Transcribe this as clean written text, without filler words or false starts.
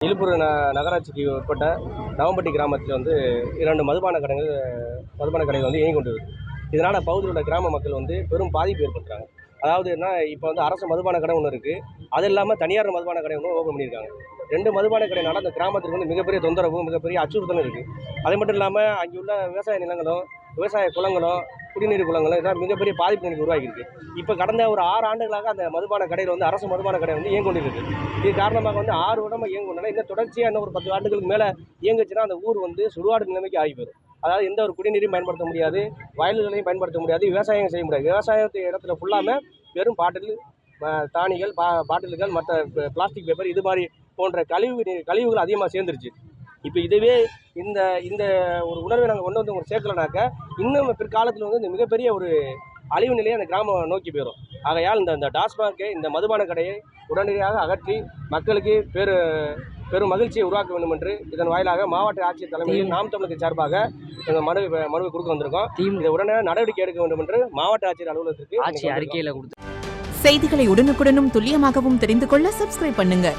இலுப்பூர் நகராட்சிக்கு உட்பட்ட நவம்பட்டி கிராமத்தில் வந்து 2 மதுபான கடைகள் வந்து இயங்கி கொண்டிருக்கு. இதனால் பகுதியில் உள்ள கிராம மக்கள் வந்து பெரும் பாதிப்பு ஏற்படுத்துறாங்க. அதாவது என்ன, இப்போ வந்து அரசு மதுபான கடை ஒன்று இருக்குது, அது இல்லாமல் தனியார் மதுபான கடை ஒன்று ஓப்பன் பண்ணியிருக்காங்க. 2 மதுபான கடையினால அந்த கிராமத்துக்கு வந்து மிகப்பெரிய தொந்தரவும் மிகப்பெரிய அச்சுறுத்தலும் இருக்குது. அது மட்டும் இல்லாமல் அங்கே உள்ள விவசாய நிலங்களும் விவசாய குளங்களும் குடிநீர் குளங்களும் இதான் மிகப்பெரிய பாதிப்பு எனக்கு உருவாகியிருக்கு. இப்போ கடந்த ஒரு 6 ஆண்டுகளாக அந்த மதுபான கடையில் வந்து அரசு மதுபான கடை வந்து இயங்கி கொண்டிருக்கு. இது காரணமாக வந்து 6 வருடமாக இயங்குனால இன்னும் தொடர்ச்சியாக இன்னும் ஒரு 10 ஆண்டுகளுக்கு மேலே இயங்குச்சுன்னா அந்த ஊர் வந்து சுடுகாடு நிலைமைக்கு ஆகி போயிடும். அதாவது எந்த ஒரு குடிநீரையும் பயன்படுத்த முடியாது, வயல்களையும் பயன்படுத்த முடியாது, விவசாயம் செய்ய முடியாது. விவசாயத்து இடத்துல ஃபுல்லாமல் வெறும் பாட்டில் தானிகள் பாட்டில்கள் மற்ற பிளாஸ்டிக் பேப்பர் இது மாதிரி போன்ற கழிவுகள் அதிகமாக சேர்ந்துருச்சு. இப்போ இதுவே இந்த இந்த ஒரு உணர்வை நாங்கள் கொண்டு வந்து உங்களுக்கு சேர்க்கலனாக்க இன்னும் பிற்காலத்தில் வந்து இந்த மிகப்பெரிய ஒரு அழிவு நிலையை அந்த கிராமம் நோக்கி போயிடும். ஆகையால் இந்த டாஸ்மாகை இந்த மதுபான கடையை உடனடியாக அகற்றி மக்களுக்கு பெரும் மகிழ்ச்சியை உருவாக்க வேண்டும் என்று இதன் வாயிலாக மாவட்ட ஆட்சியர் தலைமையில் நாம் தமிழருக்கு சார்பாக இந்த மனுவை கொடுக்க வந்திருக்கோம். இதை உடனே நடவடிக்கை எடுக்க வேண்டும் என்று மாவட்ட ஆட்சியர் அலுவலகத்திற்கு செய்திகளை உடனுக்குடனும் துல்லியமாகவும் தெரிந்து கொள்ள சப்ஸ்கிரைப் பண்ணுங்க.